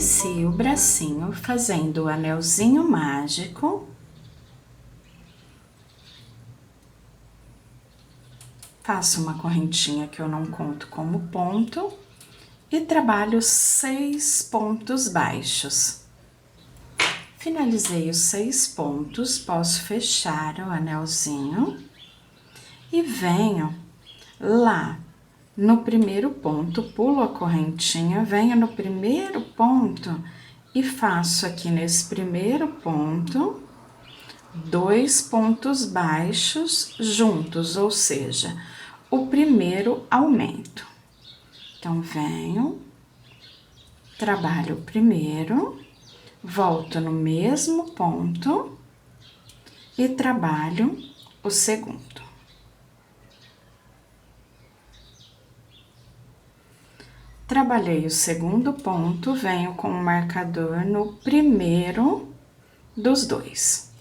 Inicio o bracinho fazendo o anelzinho mágico. Faço uma correntinha que eu não conto como ponto e trabalho 6 pontos baixos. Finalizei os 6 pontos, posso fechar o anelzinho e venho lá no primeiro ponto, pulo a correntinha, venho no primeiro ponto e faço aqui nesse primeiro ponto 2 pontos baixos juntos, ou seja, o primeiro aumento. Então, venho, trabalho o primeiro, volto no mesmo ponto e trabalho o segundo. Trabalhei o segundo ponto, venho com o marcador no primeiro dos 2.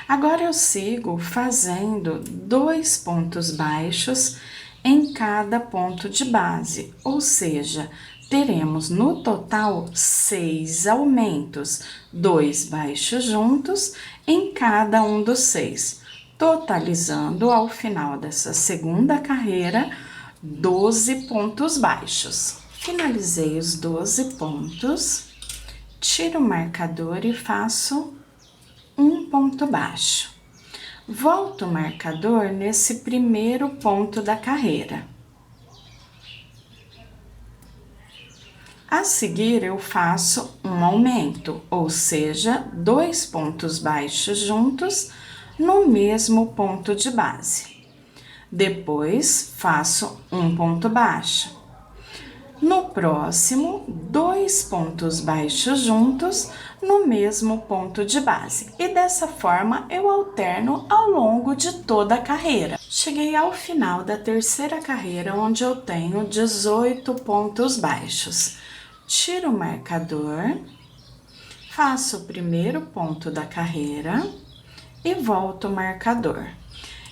Agora, eu sigo fazendo 2 pontos baixos em cada ponto de base, ou seja, teremos no total 6 aumentos, 2 baixos juntos em cada um dos 6, totalizando ao final dessa segunda carreira 12 pontos baixos. Finalizei os 12 pontos, tiro o marcador e faço um ponto baixo. Volto o marcador nesse primeiro ponto da carreira. A seguir, eu faço um aumento, ou seja, 2 pontos baixos juntos no mesmo ponto de base. Depois, faço um ponto baixo. No próximo, 2 pontos baixos juntos no mesmo ponto de base. E dessa forma, eu alterno ao longo de toda a carreira. Cheguei ao final da terceira carreira, onde eu tenho 18 pontos baixos. Tiro o marcador, faço o primeiro ponto da carreira e volto o marcador.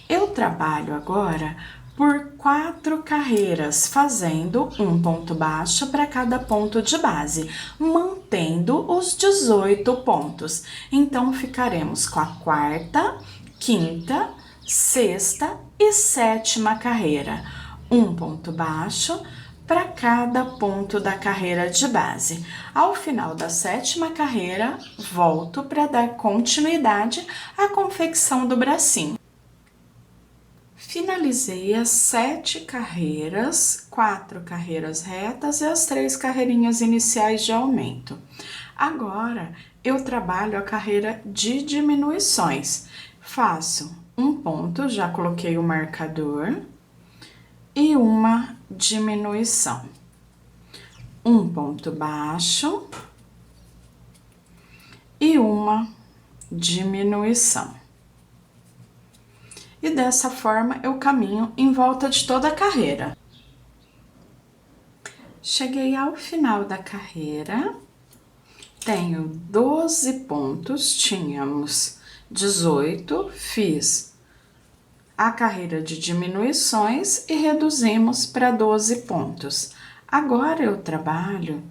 Eu trabalho agora por 4 carreiras, fazendo um ponto baixo para cada ponto de base, mantendo os 18 pontos. Então, ficaremos com a quarta, quinta, sexta e sétima carreira. Um ponto baixo para cada ponto da carreira de base. Ao final da sétima carreira, volto para dar continuidade à confecção do bracinho. Finalizei as 7 carreiras, 4 carreiras retas e as 3 carreirinhas iniciais de aumento. Agora, eu trabalho a carreira de diminuições. Faço um ponto, já coloquei o marcador, e uma diminuição. Um ponto baixo e uma diminuição. E dessa forma, eu caminho em volta de toda a carreira. Cheguei ao final da carreira, tenho 12 pontos, tínhamos 18, fiz a carreira de diminuições e reduzimos para 12 pontos. Agora, eu trabalho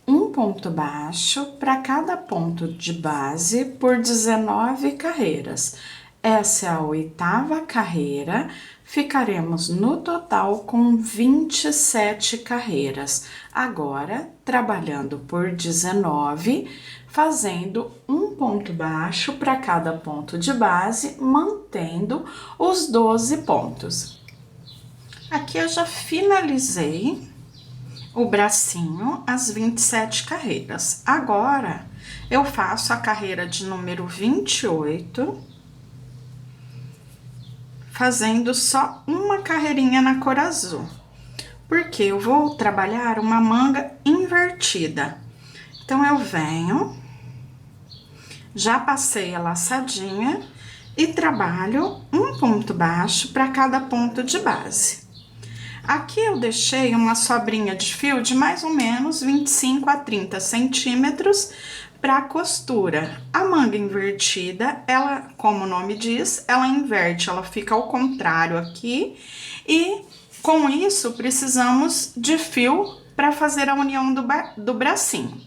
um ponto baixo para cada ponto de base por 19 carreiras. Essa é a 8ª carreira, ficaremos no total com 27 carreiras. Agora, trabalhando por 19, fazendo um ponto baixo para cada ponto de base, mantendo os 12 pontos. Aqui eu já finalizei o bracinho, as 27 carreiras. Agora, eu faço a carreira de número 28, fazendo só uma carreirinha na cor azul, porque eu vou trabalhar uma manga invertida. Então, eu venho, já passei a laçadinha e trabalho um ponto baixo para cada ponto de base. Aqui eu deixei uma sobrinha de fio de mais ou menos 25 a 30 centímetros para costura. A manga invertida, ela, como o nome diz, ela inverte, ela fica ao contrário aqui, e com isso precisamos de fio para fazer a união do bracinho.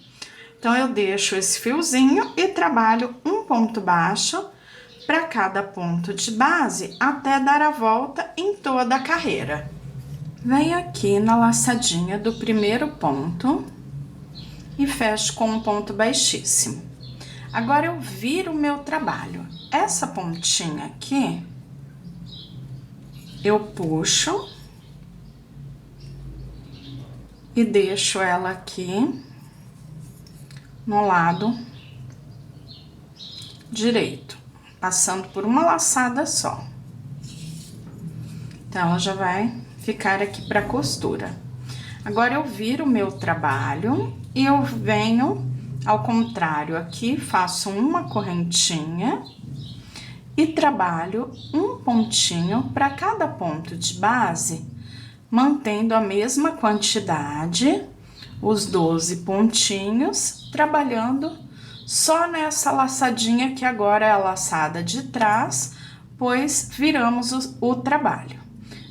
Então, eu deixo esse fiozinho e trabalho um ponto baixo para cada ponto de base até dar a volta em toda a carreira. Venho aqui na laçadinha do primeiro ponto e fecho com um ponto baixíssimo. Agora, eu viro o meu trabalho. Essa pontinha aqui, eu puxo e deixo ela aqui no lado direito, passando por uma laçada só. Então, ela já vai ficar aqui para costura. Agora, eu viro o meu trabalho e eu venho ao contrário aqui, faço uma correntinha e trabalho um pontinho para cada ponto de base, mantendo a mesma quantidade, os 12 pontinhos, trabalhando só nessa laçadinha que agora é a laçada de trás, pois viramos o trabalho.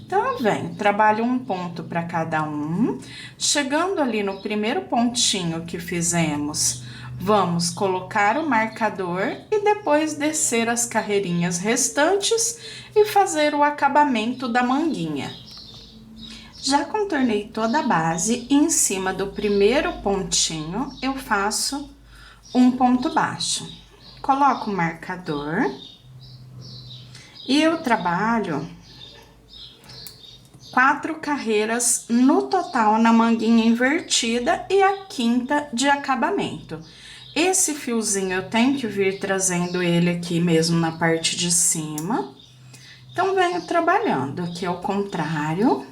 Então, eu venho, trabalho um ponto para cada um, chegando ali no primeiro pontinho que fizemos, vamos colocar o marcador e depois descer as carreirinhas restantes e fazer o acabamento da manguinha. Já contornei toda a base e em cima do primeiro pontinho eu faço um ponto baixo. Coloco o marcador e eu trabalho 4 carreiras no total na manguinha invertida e a 5ª de acabamento. Esse fiozinho eu tenho que vir trazendo ele aqui mesmo na parte de cima. Então, venho trabalhando aqui ao contrário.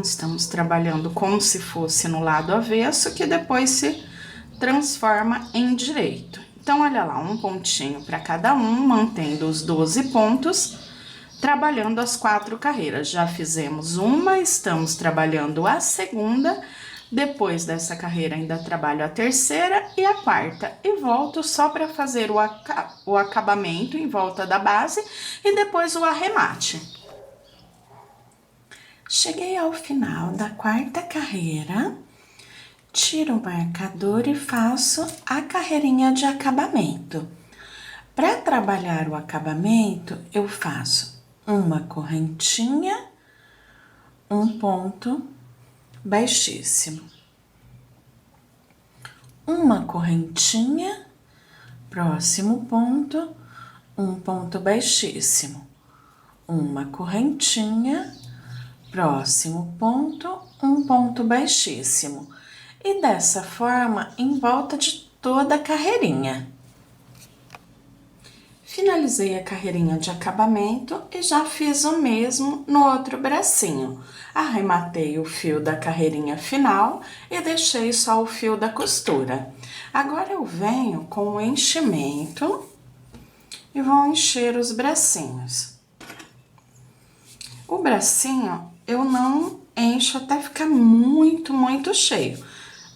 Estamos trabalhando como se fosse no lado avesso, que depois se transforma em direito. Então, olha lá, um pontinho para cada um, mantendo os 12 pontos, trabalhando as 4 carreiras. Já fizemos uma, estamos trabalhando a segunda, depois dessa carreira ainda trabalho a terceira e a quarta. E volto só para fazer o acabamento em volta da base e depois o arremate. Cheguei ao final da 4ª carreira, tiro o marcador e faço a carreirinha de acabamento. Para trabalhar o acabamento, eu faço uma correntinha, um ponto baixíssimo. Uma correntinha, próximo ponto, um ponto baixíssimo. Uma correntinha, próximo ponto, um ponto baixíssimo. E dessa forma, em volta de toda a carreirinha. Finalizei a carreirinha de acabamento e já fiz o mesmo no outro bracinho. Arrematei o fio da carreirinha final e deixei só o fio da costura. Agora, eu venho com o enchimento e vou encher os bracinhos. O bracinho eu não encho até ficar muito cheio,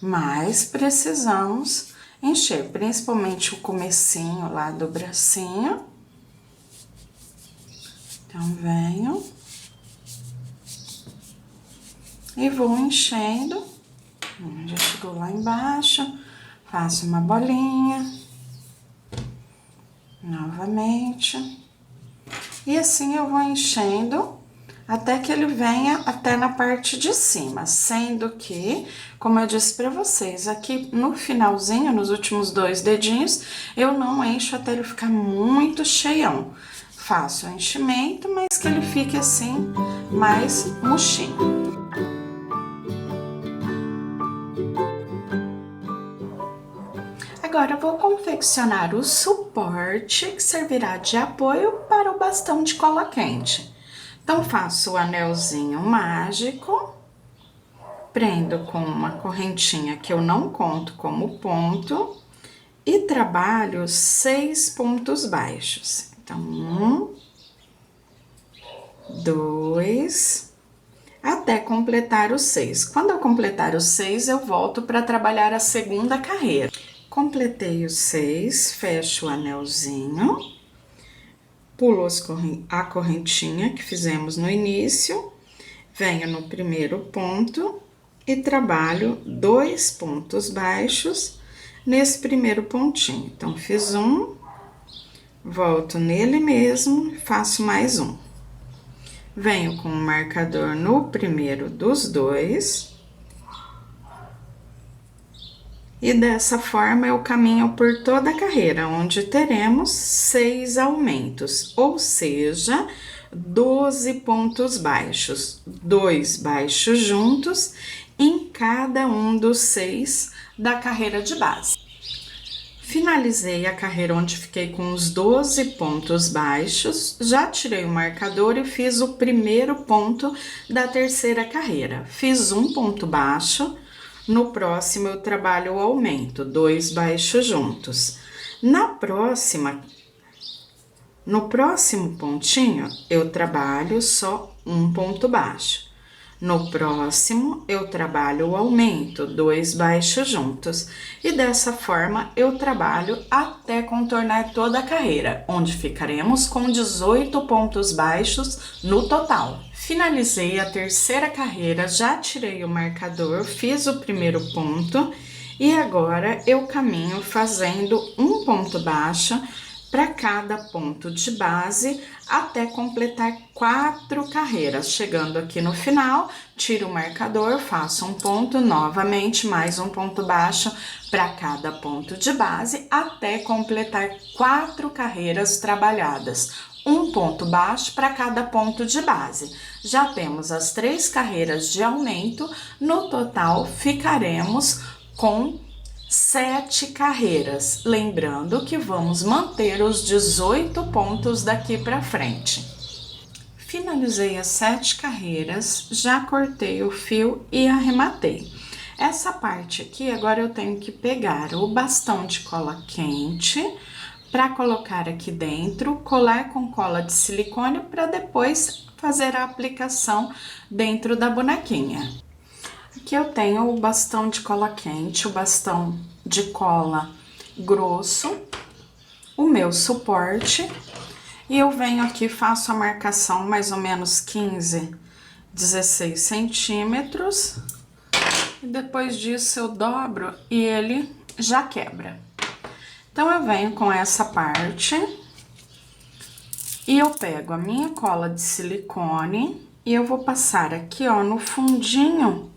mas precisamos encher, principalmente o comecinho lá do bracinho. Então, venho e vou enchendo. Já chegou lá embaixo, faço uma bolinha, novamente. E assim eu vou enchendo até que ele venha até na parte de cima, sendo que, como eu disse pra vocês, aqui no finalzinho, nos últimos 2 dedinhos, eu não encho até ele ficar muito cheião. Faço o enchimento, mas que ele fique assim, mais murchinho. Agora, eu vou confeccionar o suporte que servirá de apoio para o bastão de cola quente. Então, faço o anelzinho mágico, prendo com uma correntinha que eu não conto como ponto e trabalho 6 pontos baixos. Então, 1, 2, até completar os 6. Quando eu completar os 6, eu volto para trabalhar a segunda carreira. Completei os 6, fecho o anelzinho, pulo a correntinha que fizemos no início, venho no primeiro ponto e trabalho 2 pontos baixos nesse primeiro pontinho. Então, fiz um, volto nele mesmo, faço mais um. Venho com o marcador no primeiro dos dois. E dessa forma eu caminho por toda a carreira, onde teremos 6 aumentos, ou seja, 12 pontos baixos, 2 baixos juntos em cada um dos 6 da carreira de base. Finalizei a carreira onde fiquei com os 12 pontos baixos, já tirei o marcador e fiz o primeiro ponto da terceira carreira. Fiz um ponto baixo, no próximo eu trabalho o aumento, 2 baixos juntos. No próximo pontinho, eu trabalho só um ponto baixo. No próximo, eu trabalho o aumento, 2 baixos juntos. E dessa forma, eu trabalho até contornar toda a carreira, onde ficaremos com 18 pontos baixos no total. Finalizei a terceira carreira, já tirei o marcador, fiz o primeiro ponto e agora eu caminho fazendo um ponto baixo para cada ponto de base até completar 4 carreiras. Chegando aqui no final, tiro o marcador, faço um ponto, novamente mais um ponto baixo para cada ponto de base até completar 4 carreiras trabalhadas. Um ponto baixo para cada ponto de base. Já temos as 3 carreiras de aumento, no total ficaremos com 7 carreiras, lembrando que vamos manter os 18 pontos daqui para frente. Finalizei as 7 carreiras, já cortei o fio e arrematei. Essa parte aqui, agora eu tenho que pegar o bastão de cola quente para colocar aqui dentro, colar com cola de silicone para depois fazer a aplicação dentro da bonequinha. Aqui eu tenho o bastão de cola quente, o bastão de cola grosso, o meu suporte, e eu venho aqui, faço a marcação mais ou menos 15, 16 centímetros, e depois disso eu dobro e ele já quebra. Então, eu venho com essa parte e eu pego a minha cola de silicone e eu vou passar aqui, ó, no fundinho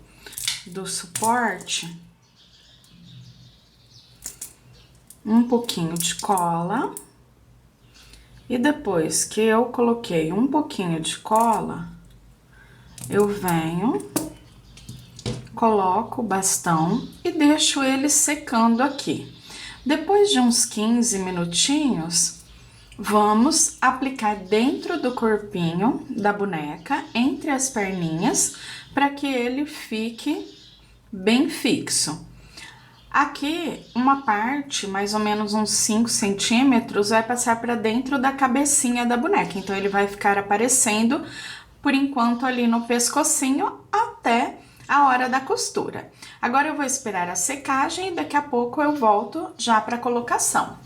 do suporte, um pouquinho de cola. E depois que eu coloquei um pouquinho de cola, eu venho, coloco o bastão e deixo ele secando aqui. Depois de uns 15 minutinhos, vamos aplicar dentro do corpinho da boneca, entre as perninhas, para que ele fique bem fixo. Aqui, uma parte, mais ou menos uns 5 centímetros, vai passar para dentro da cabecinha da boneca. Então, ele vai ficar aparecendo, por enquanto, ali no pescocinho, até a hora da costura. Agora, eu vou esperar a secagem e daqui a pouco eu volto já para a colocação.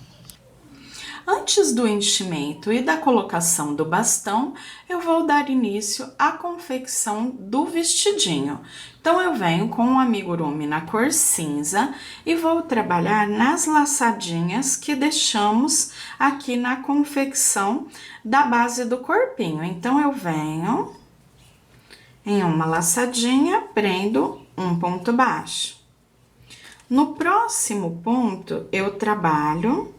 Antes do enchimento e da colocação do bastão, eu vou dar início à confecção do vestidinho. Então, eu venho com um amigurumi na cor cinza e vou trabalhar nas laçadinhas que deixamos aqui na confecção da base do corpinho. Então, eu venho em uma laçadinha, prendo um ponto baixo. No próximo ponto, eu trabalho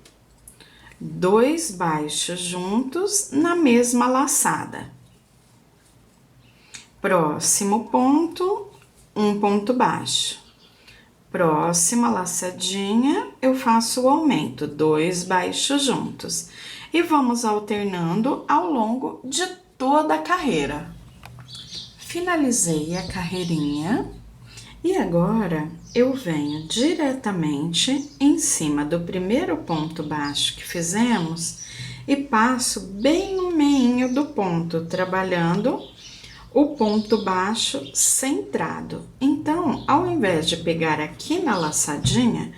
2 baixos juntos na mesma laçada. Próximo ponto, um ponto baixo. Próxima laçadinha, eu faço o aumento, 2 baixos juntos. E vamos alternando ao longo de toda a carreira. Finalizei a carreirinha e agora eu venho diretamente em cima do primeiro ponto baixo que fizemos e passo bem no meio do ponto, trabalhando o ponto baixo centrado. Então, ao invés de pegar aqui na laçadinha,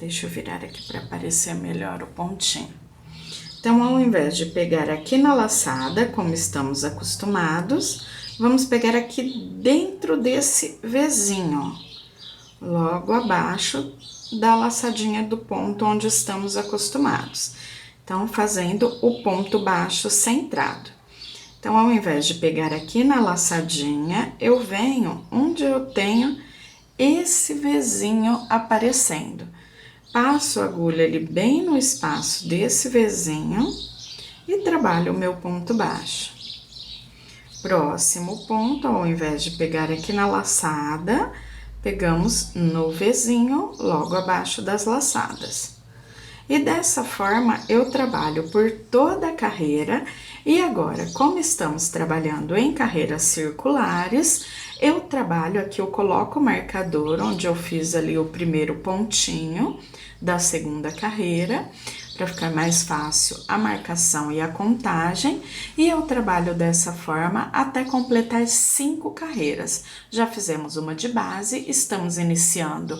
deixa eu virar aqui para aparecer melhor o pontinho. Então, ao invés de pegar aqui na laçada, como estamos acostumados, vamos pegar aqui dentro desse Vzinho, ó, logo abaixo da laçadinha do ponto onde estamos acostumados. Então, fazendo o ponto baixo centrado. Então, ao invés de pegar aqui na laçadinha, eu venho onde eu tenho esse Vzinho aparecendo. Passo a agulha ali bem no espaço desse Vzinho e trabalho o meu ponto baixo. Próximo ponto, ao invés de pegar aqui na laçada, pegamos no Vzinho logo abaixo das laçadas. E dessa forma eu trabalho por toda a carreira. E agora, como estamos trabalhando em carreiras circulares, eu trabalho aqui, eu coloco o marcador onde eu fiz ali o primeiro pontinho da segunda carreira, para ficar mais fácil a marcação e a contagem, e eu trabalho dessa forma até completar 5 carreiras. Já fizemos uma de base, estamos iniciando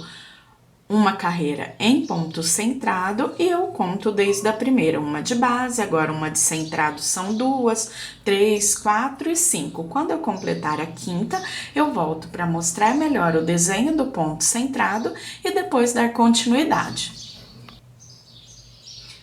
uma carreira em ponto centrado e eu conto desde a primeira, uma de base, agora uma de centrado são 2, 3, 4 e 5. Quando eu completar a quinta, eu volto para mostrar melhor o desenho do ponto centrado e depois dar continuidade.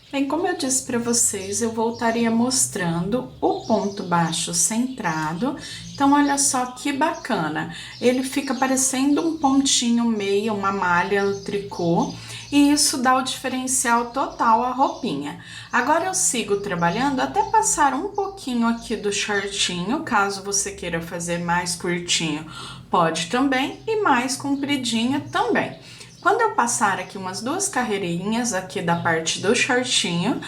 Bem, como eu disse para vocês, eu voltaria mostrando o ponto baixo centrado. Então, olha só que bacana. Ele fica parecendo um pontinho meia, uma malha no tricô. E isso dá o diferencial total à roupinha. Agora, eu sigo trabalhando até passar um pouquinho aqui do shortinho. Caso você queira fazer mais curtinho, pode também. E mais compridinho também. Quando eu passar aqui umas 2 carreirinhas aqui da parte do shortinho,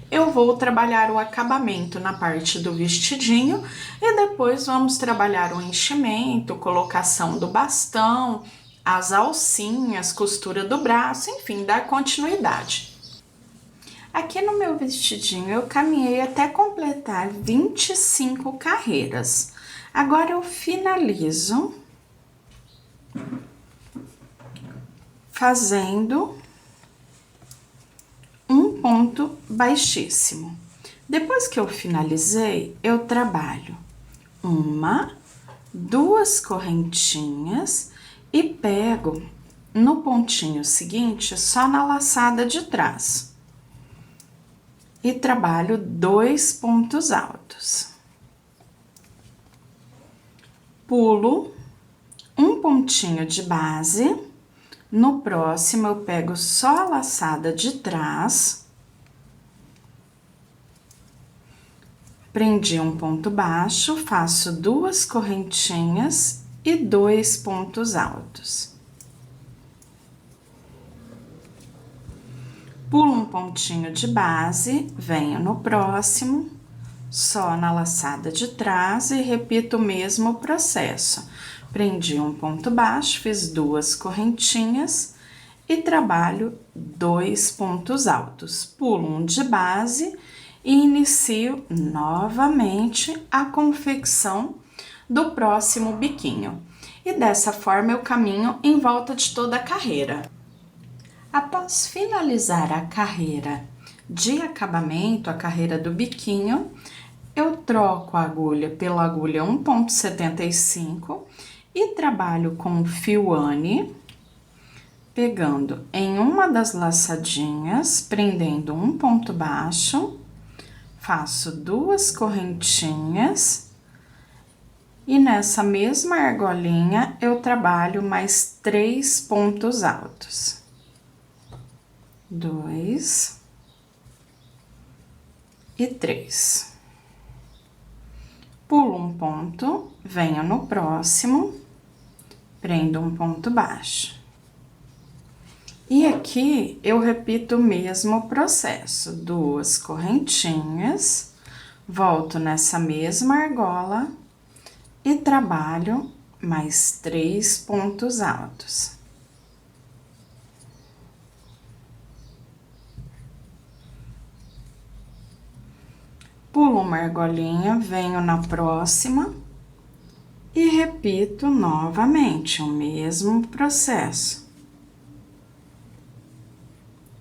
eu vou trabalhar o acabamento na parte do vestidinho e depois vamos trabalhar o enchimento, colocação do bastão, as alcinhas, costura do braço, enfim, dar continuidade. Aqui no meu vestidinho eu caminhei até completar 25 carreiras. Agora eu finalizo fazendo um ponto baixíssimo. Depois que eu finalizei, eu trabalho 1, 2 correntinhas e pego no pontinho seguinte só na laçada de trás. E trabalho 2 pontos altos. Pulo um pontinho de base. No próximo, eu pego só a laçada de trás, prendi um ponto baixo, faço 2 correntinhas e 2 pontos altos. Pulo um pontinho de base, venho no próximo, só na laçada de trás e repito o mesmo processo. Prendi um ponto baixo, fiz 2 correntinhas e trabalho 2 pontos altos. Pulo um de base e inicio novamente a confecção do próximo biquinho. E dessa forma eu caminho em volta de toda a carreira. Após finalizar a carreira de acabamento, a carreira do biquinho, eu troco a agulha pela agulha 1,75 e trabalho com fio ane, pegando em uma das laçadinhas, prendendo um ponto baixo, faço 2 correntinhas e nessa mesma argolinha eu trabalho mais 3 pontos altos. 2 e 3. Pulo um ponto, venho no próximo, prendo um ponto baixo. E aqui eu repito o mesmo processo, 2 correntinhas, volto nessa mesma argola e trabalho mais 3 pontos altos. Pulo uma argolinha, venho na próxima e repito novamente o mesmo processo.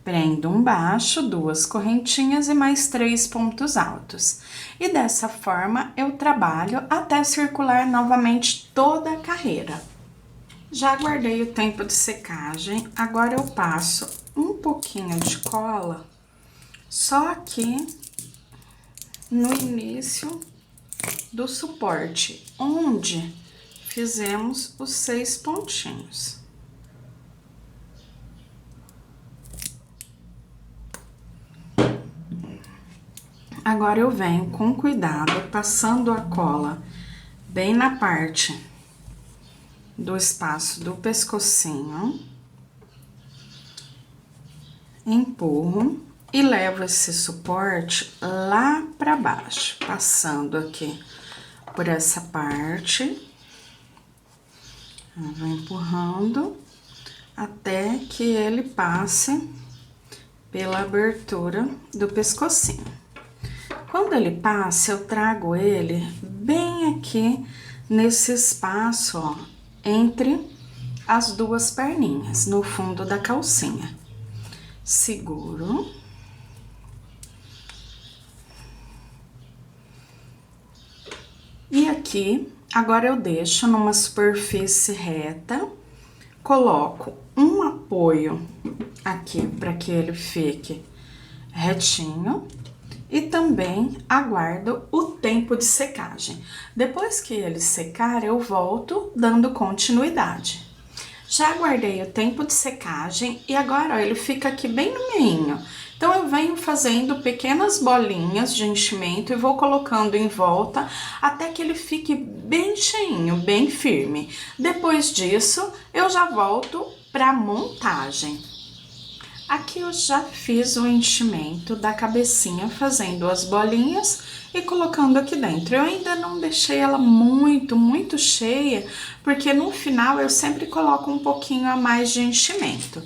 Prendo um baixo, 2 correntinhas e mais 3 pontos altos. E dessa forma, eu trabalho até circular novamente toda a carreira. Já guardei o tempo de secagem, agora eu passo um pouquinho de cola, só aqui no início do suporte, onde fizemos os 6 pontinhos. Agora eu venho com cuidado, passando a cola bem na parte do espaço do pescocinho, empurro e levo esse suporte lá para baixo, passando aqui por essa parte, eu vou empurrando até que ele passe pela abertura do pescocinho. Quando ele passa, eu trago ele bem aqui nesse espaço, ó, entre as 2 perninhas, no fundo da calcinha. Seguro. E aqui, agora eu deixo numa superfície reta, coloco um apoio aqui para que ele fique retinho. E também aguardo o tempo de secagem. Depois que ele secar, eu volto dando continuidade. Já aguardei o tempo de secagem e agora ó, ele fica aqui bem no meio. Então, eu venho fazendo pequenas bolinhas de enchimento e vou colocando em volta até que ele fique bem cheinho, bem firme. Depois disso, eu já volto para a montagem. Aqui eu já fiz o enchimento da cabecinha, fazendo as bolinhas e colocando aqui dentro. Eu ainda não deixei ela muito cheia, porque no final eu sempre coloco um pouquinho a mais de enchimento.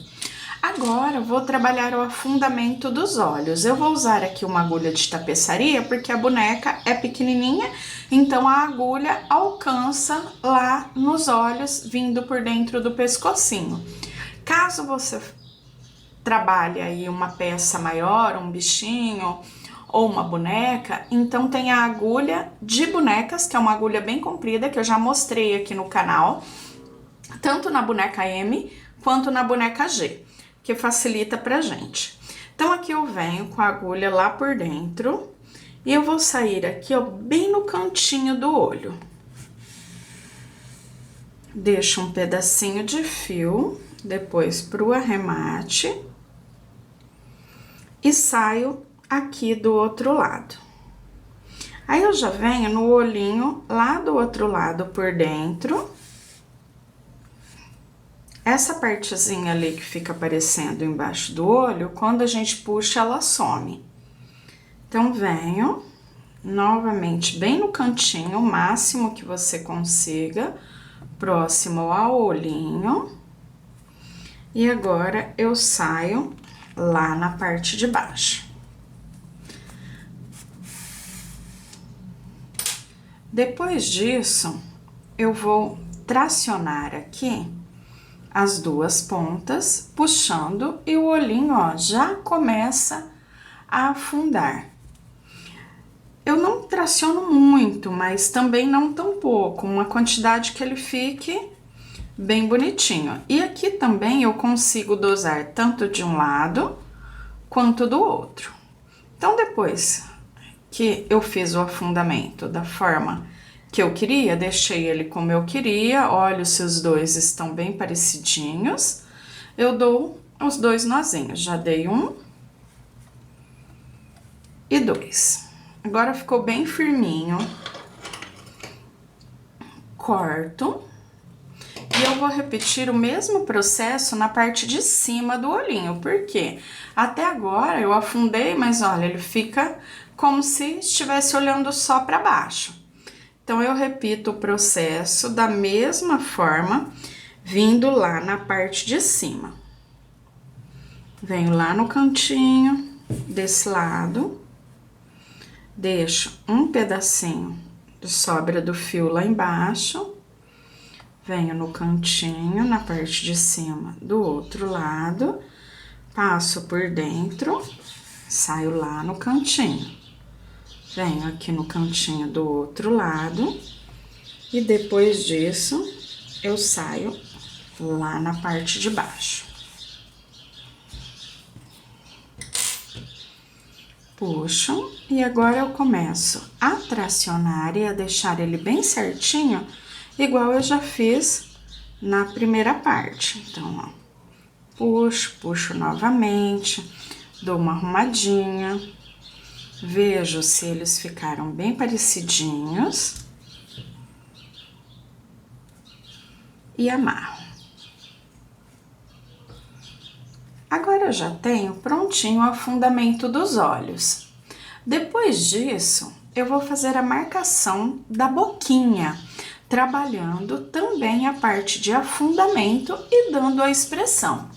Agora eu vou trabalhar o afundamento dos olhos. Eu vou usar aqui uma agulha de tapeçaria, porque a boneca é pequenininha, então a agulha alcança lá nos olhos, vindo por dentro do pescocinho. Caso você trabalha aí uma peça maior, um bichinho ou uma boneca, então tem a agulha de bonecas, que é uma agulha bem comprida, que eu já mostrei aqui no canal, tanto na boneca M quanto na boneca G, que facilita pra gente. Então, aqui eu venho com a agulha lá por dentro e eu vou sair aqui, ó, bem no cantinho do olho. Deixo um pedacinho de fio, depois pro arremate. E saio aqui do outro lado. Aí, eu já venho no olhinho lá do outro lado por dentro. Essa partezinha ali que fica aparecendo embaixo do olho, quando a gente puxa, ela some. Então, venho novamente bem no cantinho, o máximo que você consiga, próximo ao olhinho. E agora, eu saio lá na parte de baixo. Depois disso, eu vou tracionar aqui as 2 pontas, puxando, e o olhinho, ó, já começa a afundar. Eu não traciono muito, mas também não tão pouco, uma quantidade que ele fique bem bonitinho. E aqui também eu consigo dosar tanto de um lado quanto do outro. Então, depois que eu fiz o afundamento da forma que eu queria, deixei ele como eu queria, olho se os dois estão bem parecidinhos, eu dou os 2 nozinhos. Já dei 1 e 2. Agora ficou bem firminho. Corto. E eu vou repetir o mesmo processo na parte de cima do olhinho, porque até agora eu afundei, mas olha, ele fica como se estivesse olhando só para baixo. Então, eu repito o processo da mesma forma, vindo lá na parte de cima. Venho lá no cantinho desse lado, deixo um pedacinho de sobra do fio lá embaixo. Venho no cantinho, na parte de cima do outro lado, passo por dentro, saio lá no cantinho. Venho aqui no cantinho do outro lado e depois disso eu saio lá na parte de baixo. Puxo e agora eu começo a tracionar e a deixar ele bem certinho, igual eu já fiz na primeira parte. Então, ó, puxo novamente, dou uma arrumadinha, vejo se eles ficaram bem parecidinhos e amarro. Agora eu já tenho prontinho o afundamento dos olhos. Depois disso, eu vou fazer a marcação da boquinha, trabalhando também a parte de afundamento e dando a expressão.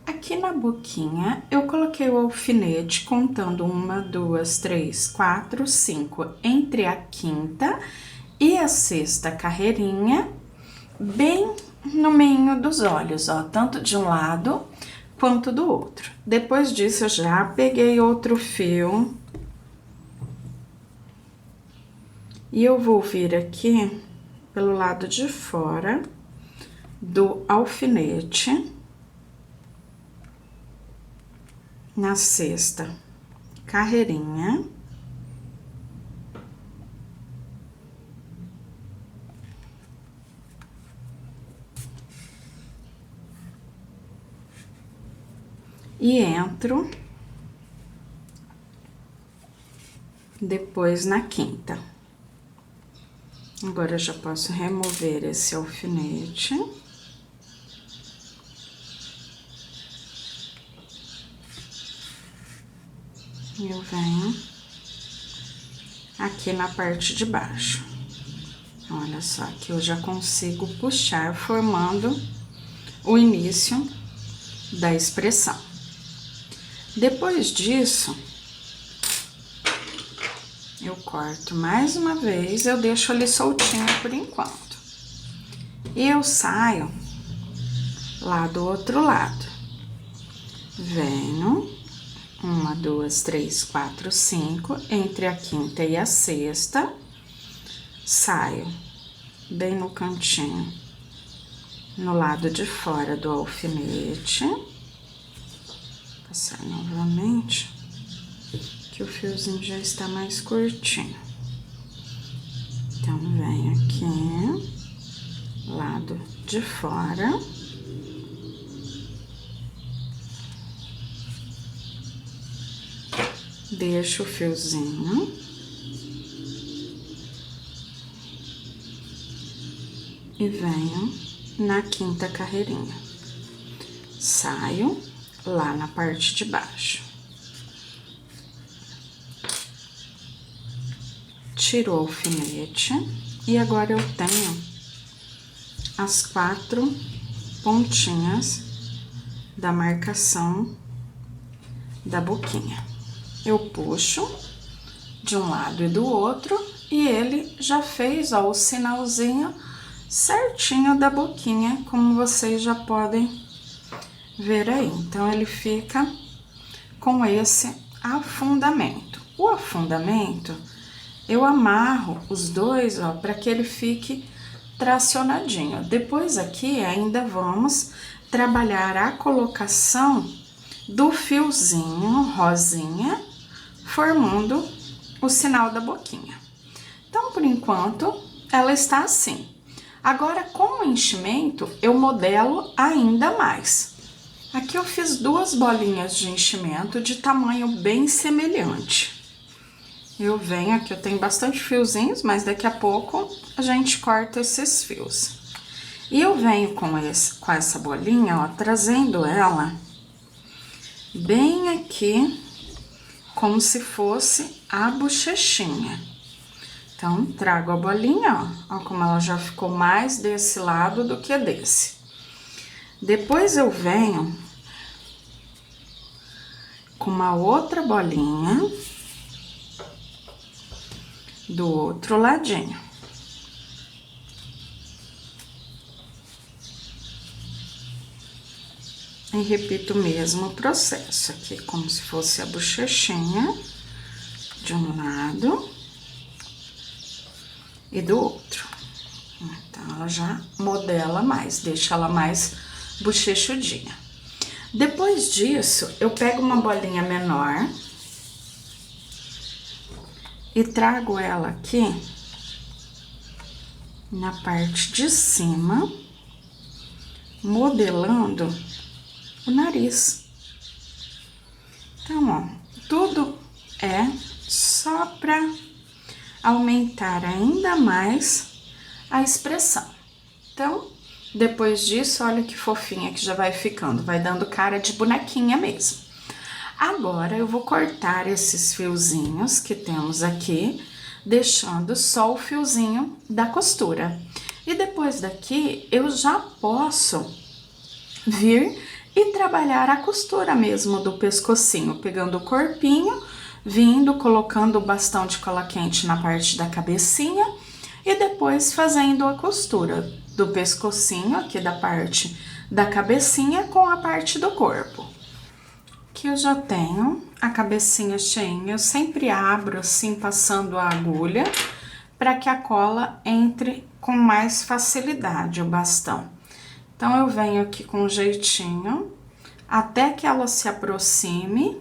Aqui na boquinha, eu coloquei o alfinete contando 1, 2, 3, 4, 5 entre a quinta e a sexta carreirinha, bem no meio dos olhos, ó, tanto de um lado quanto do outro. Depois disso, eu já peguei outro fio e eu vou vir aqui pelo lado de fora do alfinete na sexta carreirinha. E entro depois na quinta. Agora eu já posso remover esse alfinete. Eu venho aqui na parte de baixo. Olha só, que eu já consigo puxar, formando o início da expressão. Depois disso, eu corto mais uma vez, eu deixo ali soltinho por enquanto. E eu saio lá do outro lado. Venho, 1, 2, 3, 4, 5, entre a quinta e a sexta, saio bem no cantinho, no lado de fora do alfinete. Passar novamente, que o fiozinho já está mais curtinho. Então, venho aqui, lado de fora. Deixo o fiozinho. E venho na quinta carreirinha. Saio lá na parte de baixo. Tiro o alfinete e agora eu tenho as 4 pontinhas da marcação da boquinha. Eu puxo de um lado e do outro e ele já fez, ó, o sinalzinho certinho da boquinha, como vocês já podem ver aí. Então, ele fica com esse afundamento. O afundamento, eu amarro os dois, ó, para que ele fique tracionadinho. Depois aqui, ainda vamos trabalhar a colocação do fiozinho rosinha, formando o sinal da boquinha. Então, por enquanto, ela está assim. Agora, com o enchimento, eu modelo ainda mais. Aqui eu fiz 2 bolinhas de enchimento de tamanho bem semelhante. Eu venho aqui, eu tenho bastante fiozinhos, mas daqui a pouco a gente corta esses fios. E eu venho com essa bolinha, ó, trazendo ela bem aqui, como se fosse a bochechinha. Então, trago a bolinha, ó, como ela já ficou mais desse lado do que desse. Depois eu venho com uma outra bolinha do outro ladinho. E repito o mesmo processo aqui, como se fosse a bochechinha de um lado e do outro. Então, ela já modela mais, deixa ela mais bochechudinha. Depois disso, eu pego uma bolinha menor e trago ela aqui na parte de cima, modelando o nariz. Então, ó, tudo é só para aumentar ainda mais a expressão. Então, depois disso, olha que fofinha que já vai ficando, vai dando cara de bonequinha mesmo. Agora, eu vou cortar esses fiozinhos que temos aqui, deixando só o fiozinho da costura. E depois daqui, eu já posso vir e trabalhar a costura mesmo do pescocinho, pegando o corpinho, vindo, colocando o bastão de cola quente na parte da cabecinha e depois fazendo a costura do pescocinho, aqui da parte da cabecinha, com a parte do corpo. Aqui eu já tenho a cabecinha cheinha, eu sempre abro assim, passando a agulha, para que a cola entre com mais facilidade, o bastão. Então, eu venho aqui com um jeitinho, até que ela se aproxime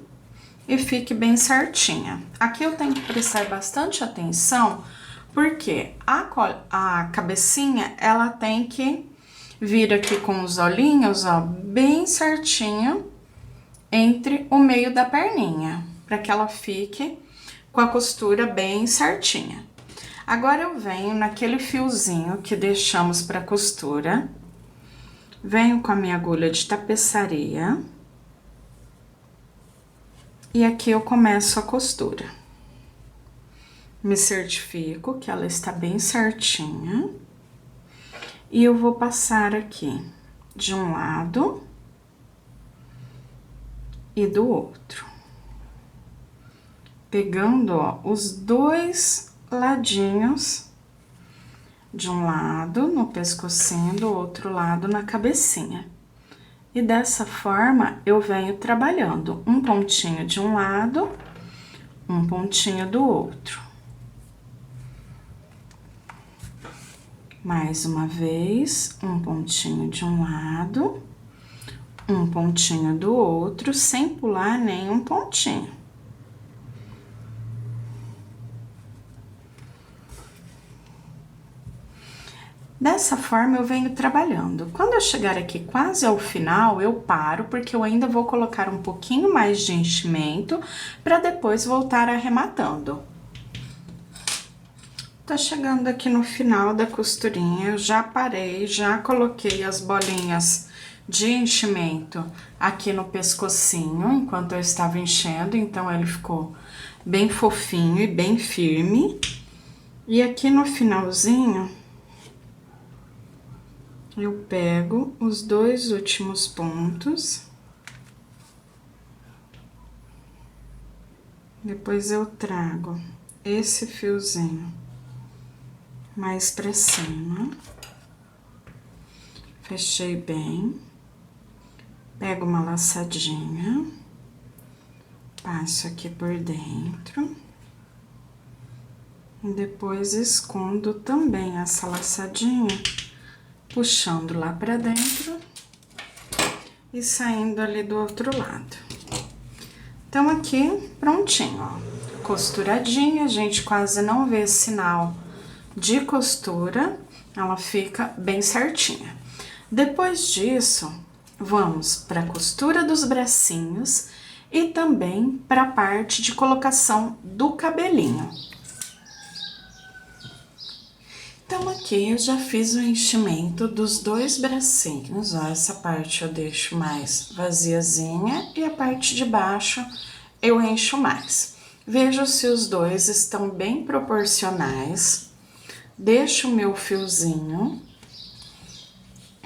e fique bem certinha. Aqui eu tenho que prestar bastante atenção, porque a cabecinha, ela tem que vir aqui com os olhinhos, ó, bem certinho, entre o meio da perninha, para que ela fique com a costura bem certinha. Agora, eu venho naquele fiozinho que deixamos para costura, venho com a minha agulha de tapeçaria e aqui eu começo a costura. Me certifico que ela está bem certinha e eu vou passar aqui de um lado e do outro, pegando, ó, os dois ladinhos, de um lado no pescocinho, do outro lado na cabecinha. E dessa forma, eu venho trabalhando um pontinho de um lado, um pontinho do outro. Mais uma vez, um pontinho de um lado, um pontinho do outro, sem pular nenhum pontinho. Dessa forma, eu venho trabalhando. Quando eu chegar aqui quase ao final, eu paro, porque eu ainda vou colocar um pouquinho mais de enchimento, para depois voltar arrematando. Tá chegando aqui no final da costurinha, eu já parei, já coloquei as bolinhas de enchimento aqui no pescocinho, enquanto eu estava enchendo, então ele ficou bem fofinho e bem firme. E aqui no finalzinho, eu pego os dois últimos pontos, depois eu trago esse fiozinho mais pra cima, fechei bem, pego uma laçadinha, passo aqui por dentro, e depois escondo também essa laçadinha, puxando lá pra dentro e saindo ali do outro lado. Então, aqui, prontinho, ó, costuradinha, a gente quase não vê sinal de costura, ela fica bem certinha. Depois disso, vamos para a costura dos bracinhos e também para a parte de colocação do cabelinho. Então, aqui eu já fiz o enchimento dos dois bracinhos, ó, essa parte eu deixo mais vaziazinha e a parte de baixo eu encho mais. Vejo se os dois estão bem proporcionais, deixo o meu fiozinho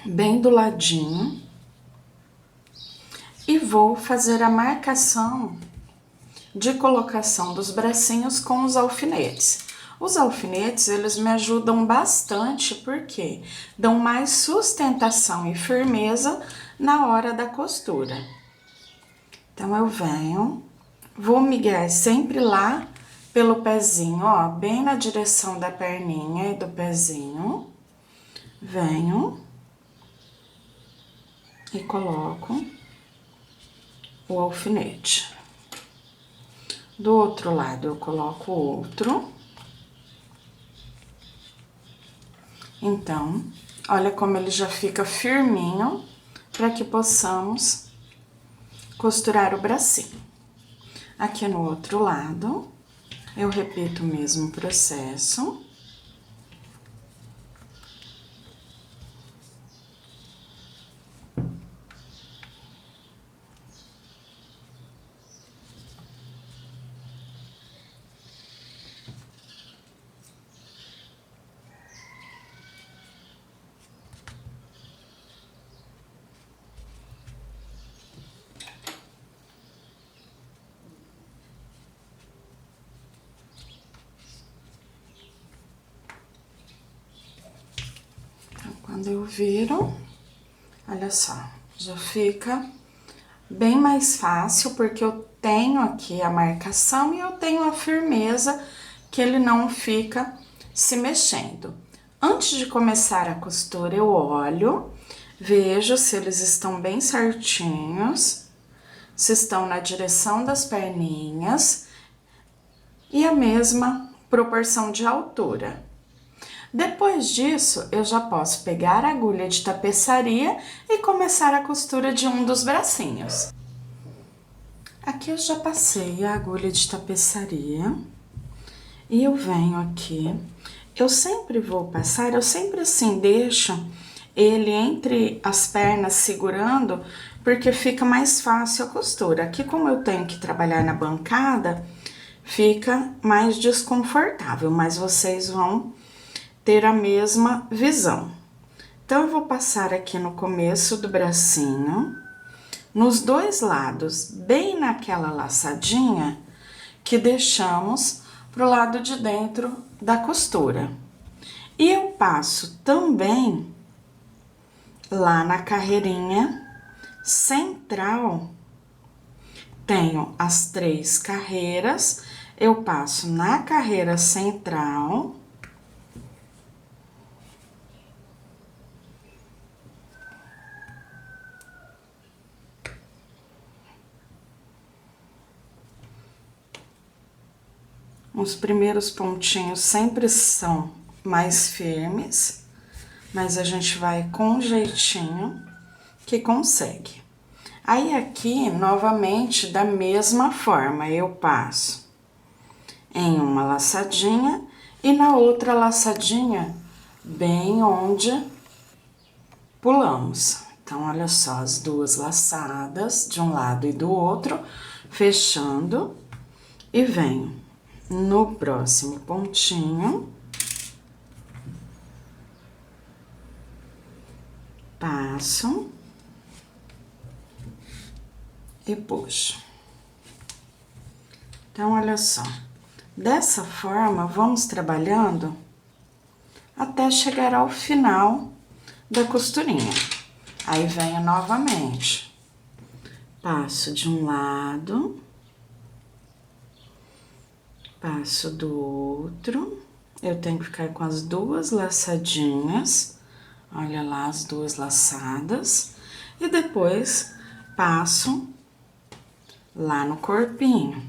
bem do ladinho e vou fazer a marcação de colocação dos bracinhos com os alfinetes. Os alfinetes, eles me ajudam bastante porque dão mais sustentação e firmeza na hora da costura. Então, eu venho, vou miguar sempre lá pelo pezinho, ó, bem na direção da perninha e do pezinho. Venho e coloco o alfinete. Do outro lado, eu coloco outro. Então, olha como ele já fica firminho, para que possamos costurar o bracinho. Aqui no outro lado, eu repito o mesmo processo. Quando eu viro, olha só, já fica bem mais fácil, porque eu tenho aqui a marcação e eu tenho a firmeza que ele não fica se mexendo. Antes de começar a costura, eu olho, vejo se eles estão bem certinhos, se estão na direção das perninhas e a mesma proporção de altura. Depois disso, eu já posso pegar a agulha de tapeçaria e começar a costura de um dos bracinhos. Aqui eu já passei a agulha de tapeçaria e eu venho aqui. Eu sempre vou passar, eu sempre assim deixo ele entre as pernas segurando, porque fica mais fácil a costura. Aqui, como eu tenho que trabalhar na bancada, fica mais desconfortável, mas vocês vão ter a mesma visão. Então, eu vou passar aqui no começo do bracinho, nos dois lados, bem naquela laçadinha que deixamos pro lado de dentro da costura. E eu passo também lá na carreirinha central, tenho as 3 carreiras, eu passo na carreira central. Os primeiros pontinhos sempre são mais firmes, mas a gente vai com um jeitinho que consegue. Aí, aqui, novamente, da mesma forma, eu passo em uma laçadinha e na outra laçadinha, bem onde pulamos. Então, olha só, as duas laçadas de um lado e do outro, fechando, e venho no próximo pontinho, passo e puxo. Então, olha só, dessa forma, vamos trabalhando até chegar ao final da costurinha. Aí, venho novamente, passo de um lado, passo do outro, eu tenho que ficar com as duas laçadinhas, olha lá as duas laçadas, e depois passo lá no corpinho.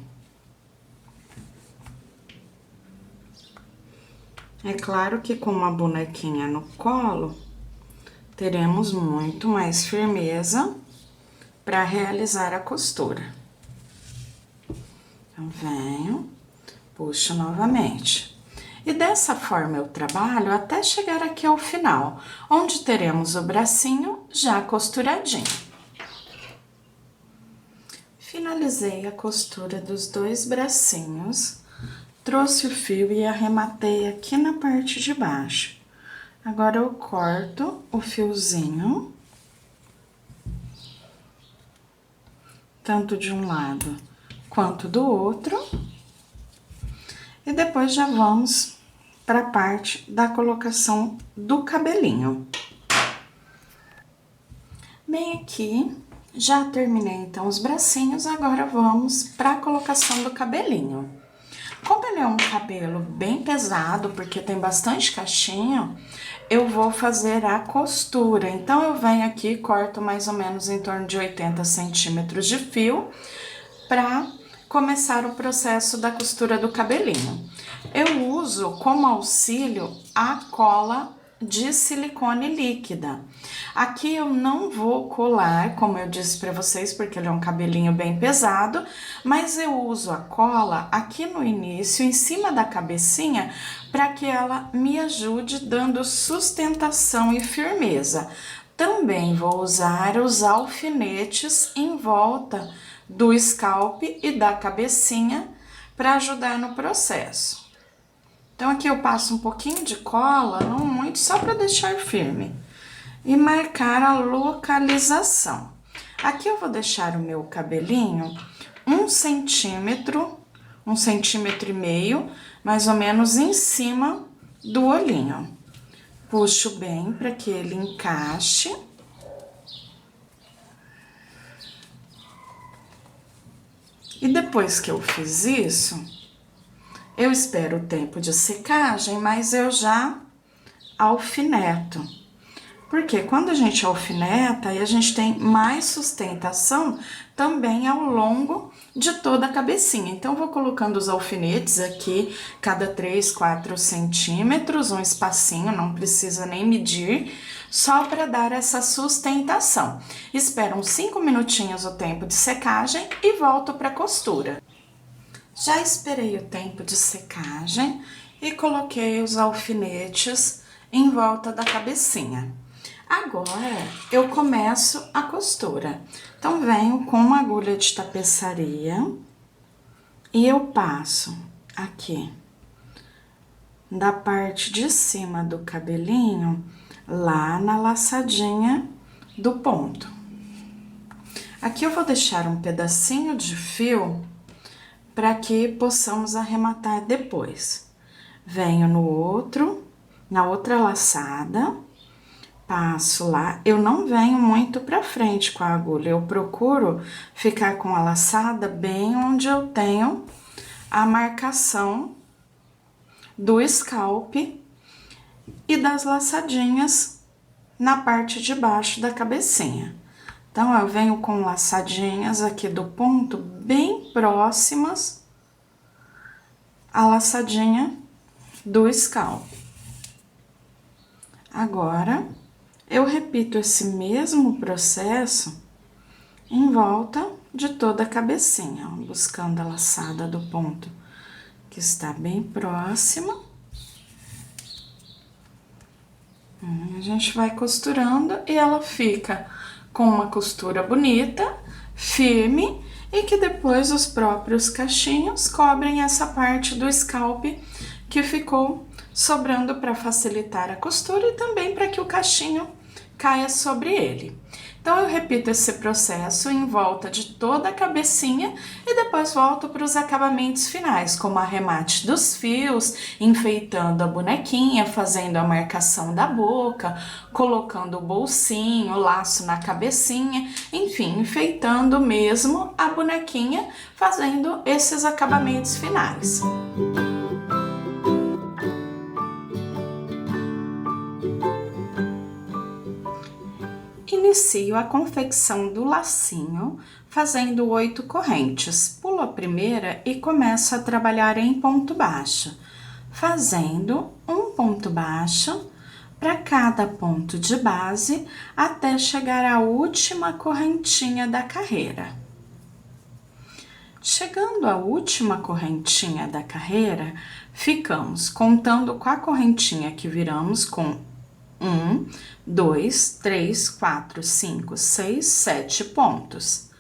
É claro que com uma bonequinha no colo, teremos muito mais firmeza para realizar a costura. Então, venho, puxo novamente. E dessa forma eu trabalho até chegar aqui ao final, onde teremos o bracinho já costuradinho. Finalizei a costura dos 2 bracinhos, trouxe o fio e arrematei aqui na parte de baixo. Agora, eu corto o fiozinho, tanto de um lado quanto do outro. E depois já vamos para a parte da colocação do cabelinho. Bem aqui, já terminei então os bracinhos, agora vamos para a colocação do cabelinho. Como ele é um cabelo bem pesado, porque tem bastante cachinho, eu vou fazer a costura. Então, eu venho aqui e corto mais ou menos em torno de 80 centímetros de fio para começar o processo da costura do cabelinho. Eu uso como auxílio a cola de silicone líquida. Aqui eu não vou colar, como eu disse para vocês, porque ele é um cabelinho bem pesado, mas eu uso a cola aqui no início, em cima da cabecinha, para que ela me ajude dando sustentação e firmeza. Também vou usar os alfinetes em volta do scalp e da cabecinha para ajudar no processo. Então, aqui eu passo um pouquinho de cola, não muito, só para deixar firme. E marcar a localização. Aqui eu vou deixar o meu cabelinho 1 centímetro, 1,5 centímetros, mais ou menos em cima do olhinho. Puxo bem para que ele encaixe. E depois que eu fiz isso, eu espero o tempo de secagem, mas eu já alfineto. Porque quando a gente alfineta, aí a gente tem mais sustentação também ao longo de toda a cabecinha. Então, vou colocando os alfinetes aqui, cada 3, 4 centímetros, um espacinho, não precisa nem medir, só para dar essa sustentação. Espero uns 5 minutinhos o tempo de secagem e volto para a costura. Já esperei o tempo de secagem e coloquei os alfinetes em volta da cabecinha. Agora, eu começo a costura. Então, venho com uma agulha de tapeçaria e eu passo aqui da parte de cima do cabelinho, lá na laçadinha do ponto. Aqui eu vou deixar um pedacinho de fio para que possamos arrematar depois. Venho no outro, na outra laçada, passo lá. Eu não venho muito pra frente com a agulha, eu procuro ficar com a laçada bem onde eu tenho a marcação do scalp e das laçadinhas na parte de baixo da cabecinha. Então, eu venho com laçadinhas aqui do ponto bem próximas à laçadinha do scalp. Agora, eu repito esse mesmo processo em volta de toda a cabecinha, ó, buscando a laçada do ponto que está bem próxima. A gente vai costurando e ela fica com uma costura bonita, firme, e que depois os próprios cachinhos cobrem essa parte do scalp que ficou sobrando para facilitar a costura e também para que o cachinho caia sobre ele. Então, eu repito esse processo em volta de toda a cabecinha e depois volto para os acabamentos finais, como arremate dos fios, enfeitando a bonequinha, fazendo a marcação da boca, colocando o bolsinho, o laço na cabecinha, enfim, enfeitando mesmo a bonequinha, fazendo esses acabamentos finais. Inicio a confecção do lacinho fazendo 8 correntes. Pulo a primeira e começo a trabalhar em ponto baixo, fazendo um ponto baixo para cada ponto de base até chegar à última correntinha da carreira. Chegando à última correntinha da carreira, ficamos contando com a correntinha que viramos com 1, 2, 3, 4, 5, 6, 7 pontos.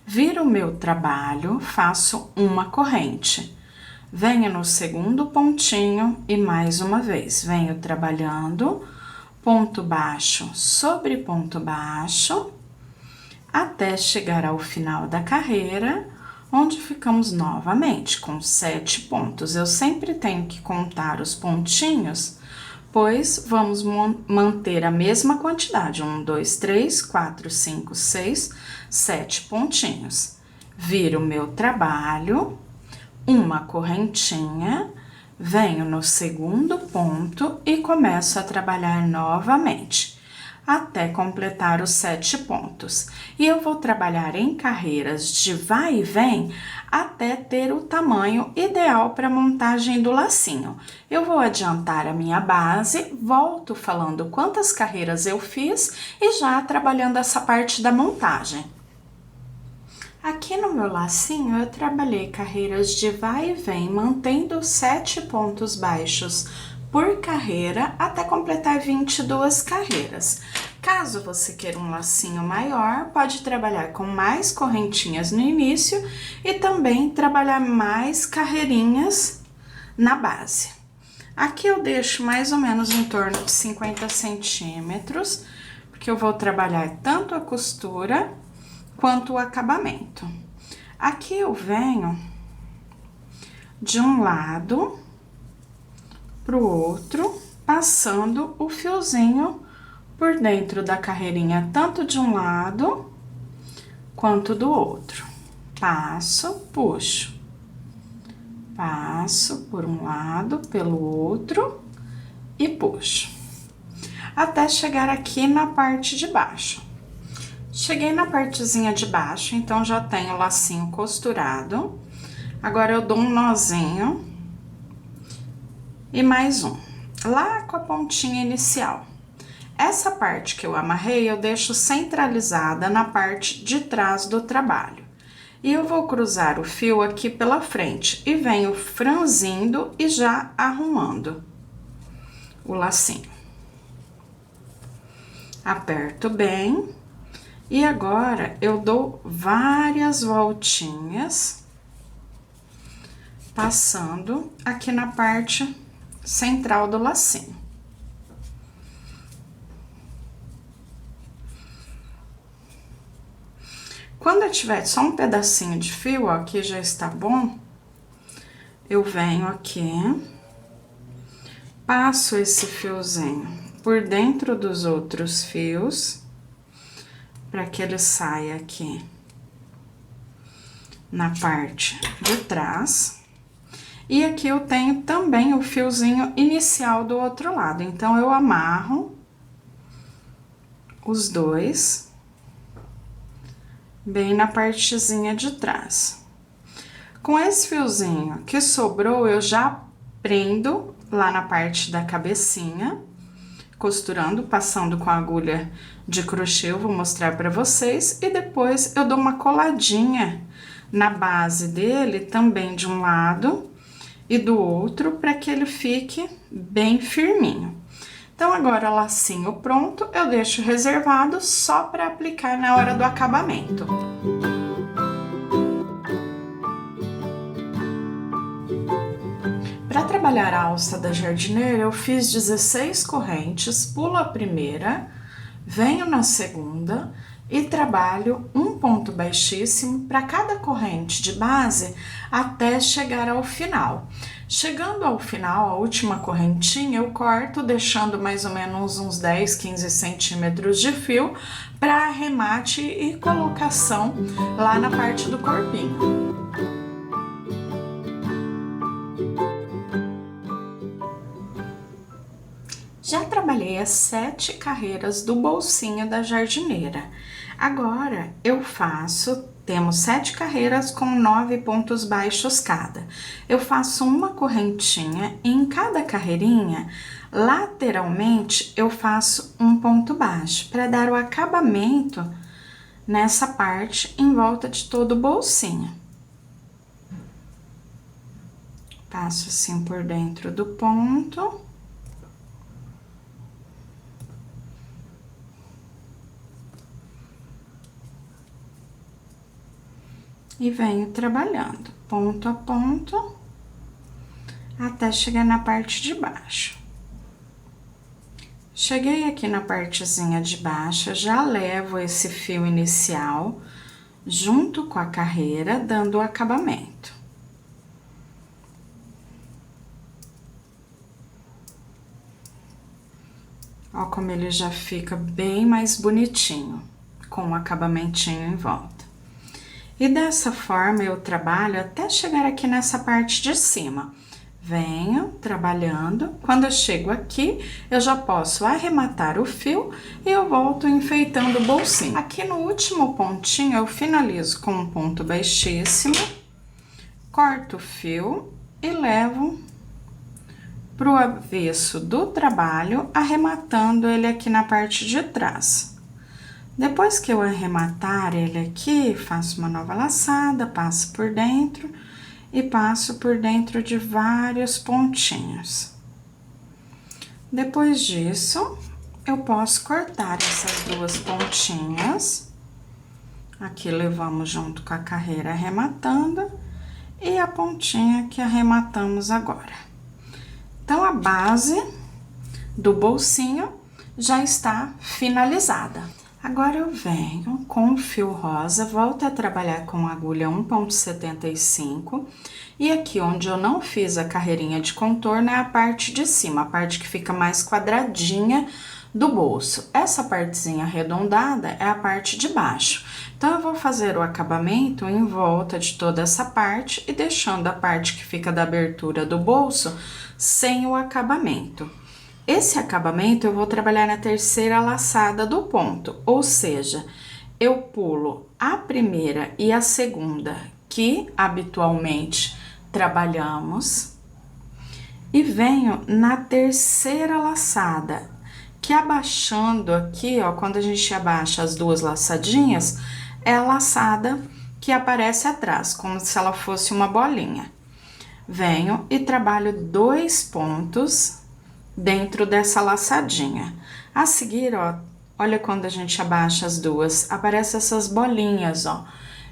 Viro o meu trabalho, faço uma corrente. Venho no segundo pontinho e mais uma vez, venho trabalhando ponto baixo sobre ponto baixo, até chegar ao final da carreira, onde ficamos novamente com 7 pontos. Eu sempre tenho que contar os pontinhos, pois vamos manter a mesma quantidade, 1, 2, 3, 4, 5, 6, 7 pontinhos. Viro o meu trabalho, uma correntinha, venho no segundo ponto e começo a trabalhar novamente, até completar os 7 pontos. E eu vou trabalhar em carreiras de vai e vem até ter o tamanho ideal para a montagem do lacinho. Eu vou adiantar a minha base, volto falando quantas carreiras eu fiz e já trabalhando essa parte da montagem. Aqui no meu lacinho, eu trabalhei carreiras de vai e vem, mantendo 7 pontos baixos por carreira até completar 22 carreiras. Caso você queira um lacinho maior, pode trabalhar com mais correntinhas no início e também trabalhar mais carreirinhas na base. Aqui eu deixo mais ou menos em torno de 50 centímetros, porque eu vou trabalhar tanto a costura quanto o acabamento. Aqui eu venho de um lado pro outro, passando o fiozinho por dentro da carreirinha, tanto de um lado quanto do outro. Passo, puxo. Passo por um lado, pelo outro e puxo. Até chegar aqui na parte de baixo. Cheguei na partezinha de baixo, então já tenho o lacinho costurado. Agora eu dou um nozinho e mais um, lá com a pontinha inicial. Essa parte que eu amarrei, eu deixo centralizada na parte de trás do trabalho. E eu vou cruzar o fio aqui pela frente e venho franzindo e já arrumando o lacinho. Aperto bem. E agora, eu dou várias voltinhas, passando aqui na parte central do lacinho. Quando eu tiver só um pedacinho de fio, ó, aqui já está bom, eu venho aqui, passo esse fiozinho por dentro dos outros fios, para que ele saia aqui na parte de trás. E aqui eu tenho também o fiozinho inicial do outro lado, então eu amarro os dois bem na partezinha de trás. Com esse fiozinho que sobrou, eu já prendo lá na parte da cabecinha, costurando, passando com a agulha de crochê, eu vou mostrar para vocês, e depois eu dou uma coladinha na base dele, também de um lado e do outro, para que ele fique bem firminho. Então, agora, lacinho pronto, eu deixo reservado só para aplicar na hora do acabamento. Para trabalhar a alça da jardineira, eu fiz 16 correntes, pulo a primeira, venho na segunda e trabalho um ponto baixíssimo para cada corrente de base até chegar ao final. Chegando ao final, a última correntinha, eu corto, deixando mais ou menos uns 10, 15 centímetros de fio para arremate e colocação lá na parte do corpinho. Já trabalhei as 7 carreiras do bolsinho da jardineira. Agora, temos 7 carreiras com 9 pontos baixos cada. Eu faço uma correntinha e em cada carreirinha, lateralmente, eu faço um ponto baixo, para dar o acabamento nessa parte em volta de todo o bolsinho. Passo assim por dentro do ponto. E venho trabalhando ponto a ponto até chegar na parte de baixo. Cheguei aqui na partezinha de baixo, já levo esse fio inicial junto com a carreira, dando o acabamento. Ó como ele já fica bem mais bonitinho, com um acabamentinho em volta. E dessa forma eu trabalho até chegar aqui nessa parte de cima. Venho trabalhando, quando eu chego aqui, eu já posso arrematar o fio e eu volto enfeitando o bolsinho. Aqui no último pontinho eu finalizo com um ponto baixíssimo, corto o fio e levo pro avesso do trabalho, arrematando ele aqui na parte de trás. Depois que eu arrematar ele aqui, faço uma nova laçada, passo por dentro e passo por dentro de vários pontinhos. Depois disso, eu posso cortar essas duas pontinhas. Aqui levamos junto com a carreira arrematando e a pontinha que arrematamos agora. Então, a base do bolsinho já está finalizada. Agora eu venho com o fio rosa, volto a trabalhar com agulha 1,75 e aqui onde eu não fiz a carreirinha de contorno é a parte de cima, a parte que fica mais quadradinha do bolso. Essa partezinha arredondada é a parte de baixo. Então, eu vou fazer o acabamento em volta de toda essa parte e deixando a parte que fica da abertura do bolso sem o acabamento. Esse acabamento eu vou trabalhar na terceira laçada do ponto, ou seja, eu pulo a primeira e a segunda que habitualmente trabalhamos e venho na terceira laçada, que abaixando aqui, ó, quando a gente abaixa as duas laçadinhas, é a laçada que aparece atrás, como se ela fosse uma bolinha. Venho e trabalho 2 pontos dentro dessa laçadinha. A seguir, ó, olha quando a gente abaixa as duas, aparecem essas bolinhas, ó.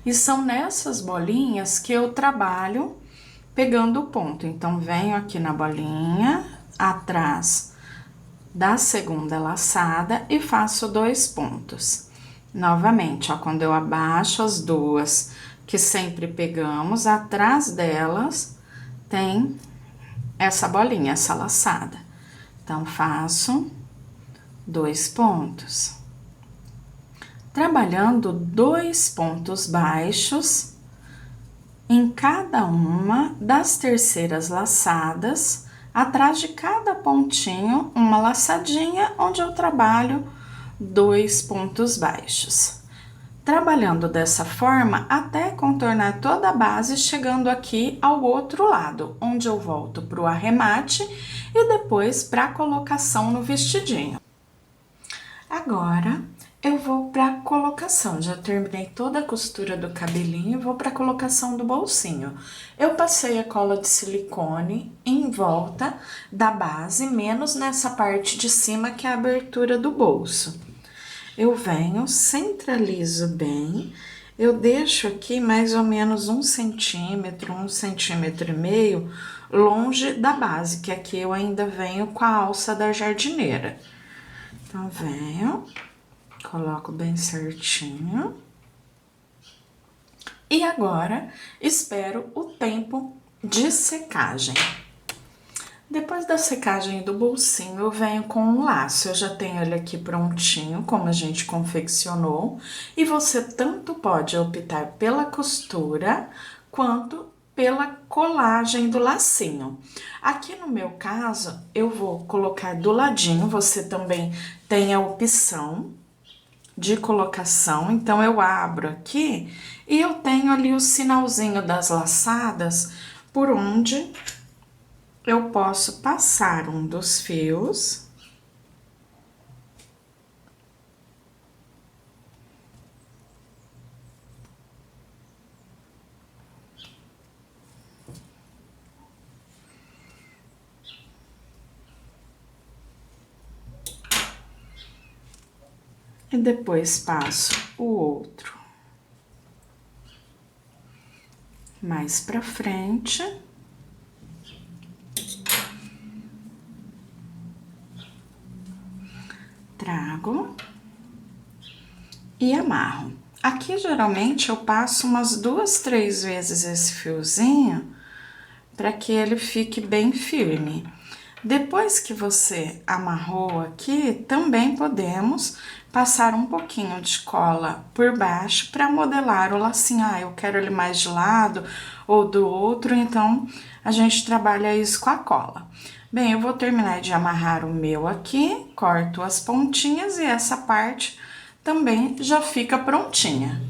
E são nessas bolinhas que eu trabalho pegando o ponto. Então, venho aqui na bolinha, atrás da segunda laçada e faço 2 pontos. Novamente, ó, quando eu abaixo as duas, que sempre pegamos, atrás delas tem essa bolinha, essa laçada. Então, faço 2 pontos. Trabalhando 2 pontos baixos em cada uma das terceiras laçadas, atrás de cada pontinho, uma laçadinha, onde eu trabalho 2 pontos baixos. Trabalhando dessa forma até contornar toda a base, chegando aqui ao outro lado, onde eu volto para o arremate e depois para a colocação no vestidinho. Agora, eu vou para a colocação, já terminei toda a costura do cabelinho e vou para a colocação do bolsinho. Eu passei a cola de silicone em volta da base, menos nessa parte de cima que é a abertura do bolso. Eu venho, centralizo bem, eu deixo aqui mais ou menos 1 centímetro, 1,5 centímetros longe da base, que aqui eu ainda venho com a alça da jardineira. Então, venho, coloco bem certinho. E agora, espero o tempo de secagem. Depois da secagem do bolsinho, eu venho com um laço. Eu já tenho ele aqui prontinho, como a gente confeccionou. E você tanto pode optar pela costura, quanto pela colagem do lacinho. Aqui no meu caso, eu vou colocar do ladinho, você também tem a opção de colocação. Então, eu abro aqui e eu tenho ali o sinalzinho das laçadas, por onde eu posso passar um dos fios e depois passo o outro mais pra frente. Trago e amarro. Aqui, geralmente, eu passo umas 2, 3 vezes esse fiozinho para que ele fique bem firme. Depois que você amarrou aqui, também podemos passar um pouquinho de cola por baixo para modelar o lacinho. Ah, eu quero ele mais de lado ou do outro, então a gente trabalha isso com a cola. Bem, eu vou terminar de amarrar o meu aqui, corto as pontinhas e essa parte também já fica prontinha.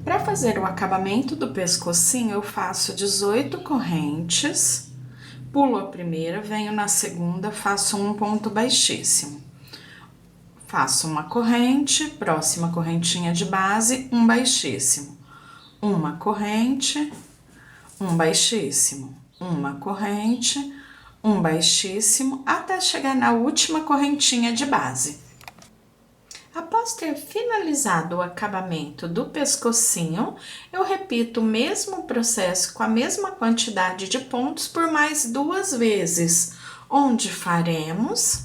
Para fazer o acabamento do pescocinho, eu faço 18 correntes. Pulo a primeira, venho na segunda, faço um ponto baixíssimo. Faço uma corrente, próxima correntinha de base, um baixíssimo. Uma corrente, um baixíssimo. Uma corrente, um baixíssimo, até chegar na última correntinha de base. Após ter finalizado o acabamento do pescocinho, eu repito o mesmo processo com a mesma quantidade de pontos por mais 2 vezes, onde faremos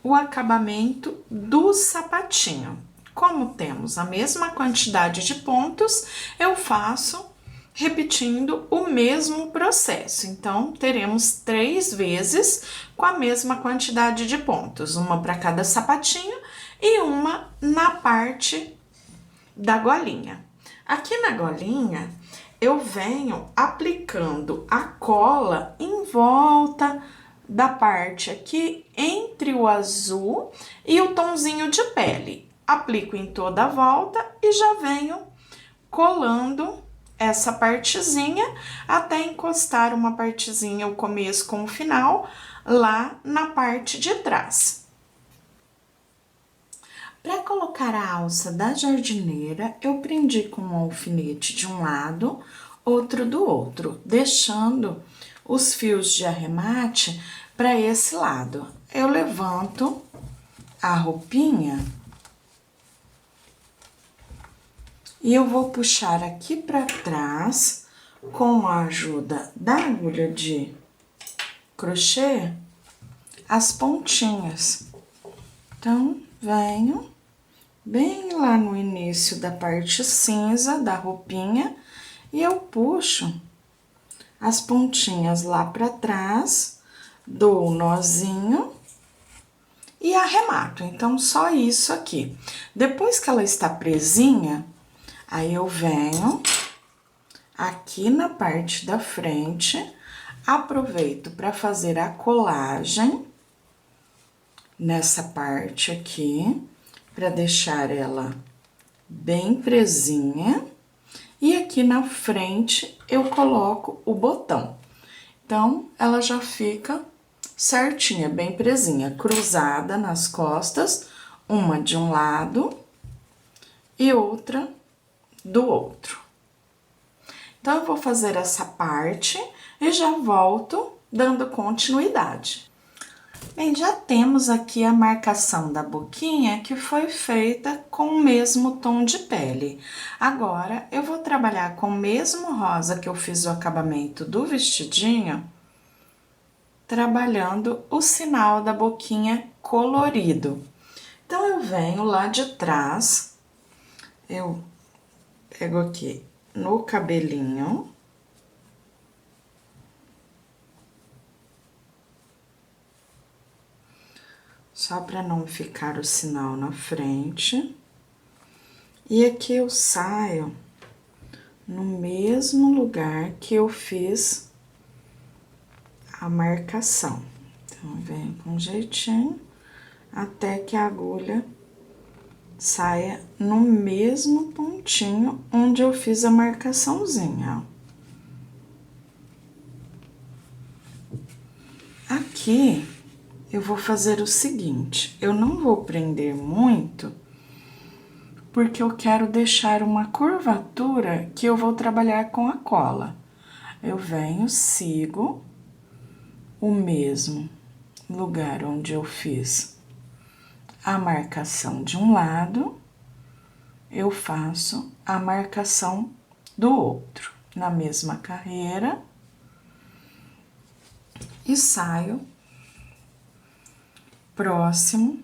o acabamento do sapatinho. Como temos a mesma quantidade de pontos, eu faço repetindo o mesmo processo. Então, teremos 3 vezes com a mesma quantidade de pontos, uma para cada sapatinho e uma na parte da golinha. Aqui na golinha, eu venho aplicando a cola em volta da parte aqui entre o azul e o tonzinho de pele. Aplico em toda a volta e já venho colando essa partezinha até encostar uma partezinha, o começo com o final, lá na parte de trás. Para colocar a alça da jardineira, eu prendi com um alfinete de um lado, outro do outro, deixando os fios de arremate para esse lado. Eu levanto a roupinha e eu vou puxar aqui para trás, com a ajuda da agulha de crochê, as pontinhas. Então, venho bem lá no início da parte cinza da roupinha e eu puxo as pontinhas lá para trás, dou o nozinho e arremato. Então, só isso aqui. Depois que ela está presinha, aí eu venho aqui na parte da frente, aproveito para fazer a colagem nessa parte aqui, para deixar ela bem presinha. E aqui na frente eu coloco o botão. Então, ela já fica certinha, bem presinha, cruzada nas costas, uma de um lado e outra do outro. Então, eu vou fazer essa parte e já volto dando continuidade. Bem, já temos aqui a marcação da boquinha que foi feita com o mesmo tom de pele. Agora, eu vou trabalhar com o mesmo rosa que eu fiz o acabamento do vestidinho, trabalhando o sinal da boquinha colorido. Então, eu venho lá de trás, eu pego aqui no cabelinho, só para não ficar o sinal na frente. E aqui eu saio no mesmo lugar que eu fiz a marcação. Então, venho com jeitinho até que a agulha saia no mesmo pontinho onde eu fiz a marcaçãozinha, ó. Aqui, eu vou fazer o seguinte, eu não vou prender muito, porque eu quero deixar uma curvatura que eu vou trabalhar com a cola. Eu venho, sigo o mesmo lugar onde eu fiz a marcação de um lado, eu faço a marcação do outro, na mesma carreira, e saio próximo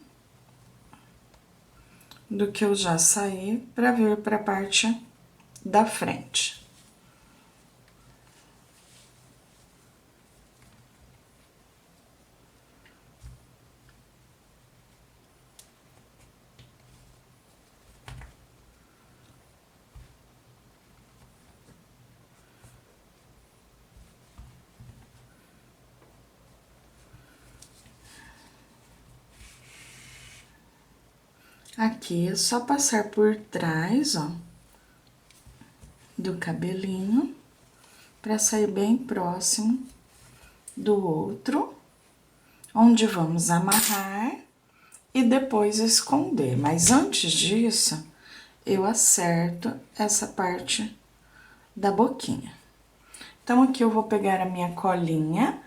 do que eu já saí para vir para a parte da frente. Aqui é só passar por trás, ó, do cabelinho, pra sair bem próximo do outro, onde vamos amarrar e depois esconder. Mas antes disso, eu acerto essa parte da boquinha. Então, aqui eu vou pegar a minha colinha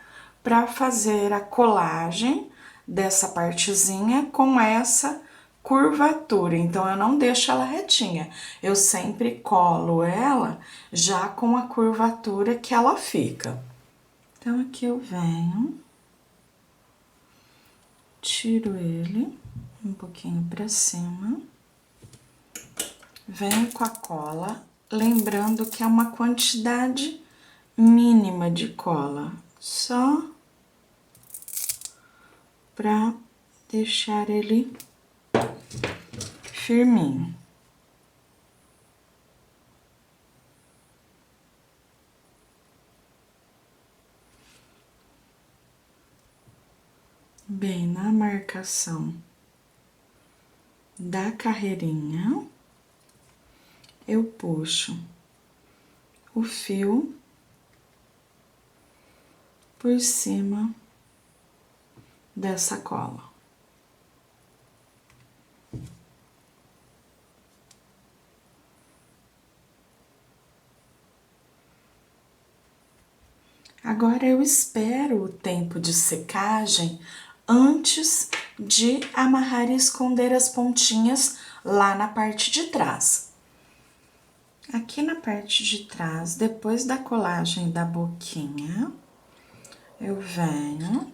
pra fazer a colagem dessa partezinha com essa curvatura. Então, eu não deixo ela retinha, eu sempre colo ela já com a curvatura que ela fica. Então, aqui eu venho, tiro ele um pouquinho pra cima, venho com a cola, lembrando que é uma quantidade mínima de cola, só pra deixar ele firminho. Bem, na marcação da carreirinha, eu puxo o fio por cima dessa cola. Agora, eu espero o tempo de secagem antes de amarrar e esconder as pontinhas lá na parte de trás. Aqui na parte de trás, depois da colagem da boquinha, eu venho,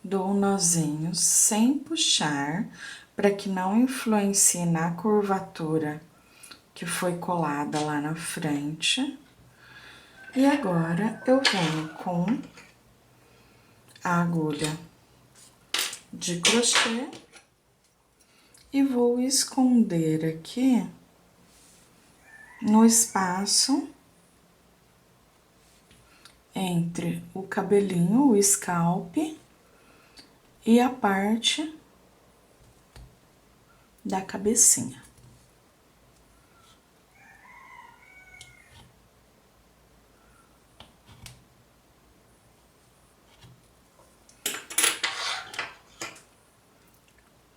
dou um nozinho sem puxar, para que não influencie na curvatura que foi colada lá na frente. E agora, eu venho com a agulha de crochê e vou esconder aqui no espaço entre o cabelinho, o scalp, e a parte da cabecinha.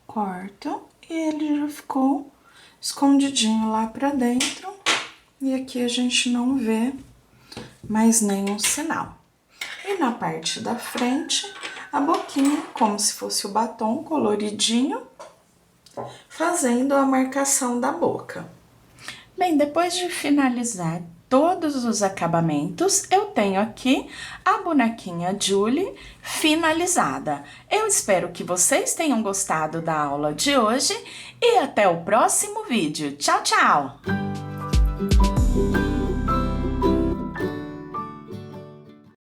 Corto e ele já ficou escondidinho lá pra dentro. E aqui a gente não vê mais nenhum sinal. E na parte da frente, a boquinha, como se fosse o batom coloridinho, fazendo a marcação da boca. Bem, depois de finalizar todos os acabamentos, eu tenho aqui a bonequinha Julie finalizada. Eu espero que vocês tenham gostado da aula de hoje e até o próximo vídeo. Tchau, tchau!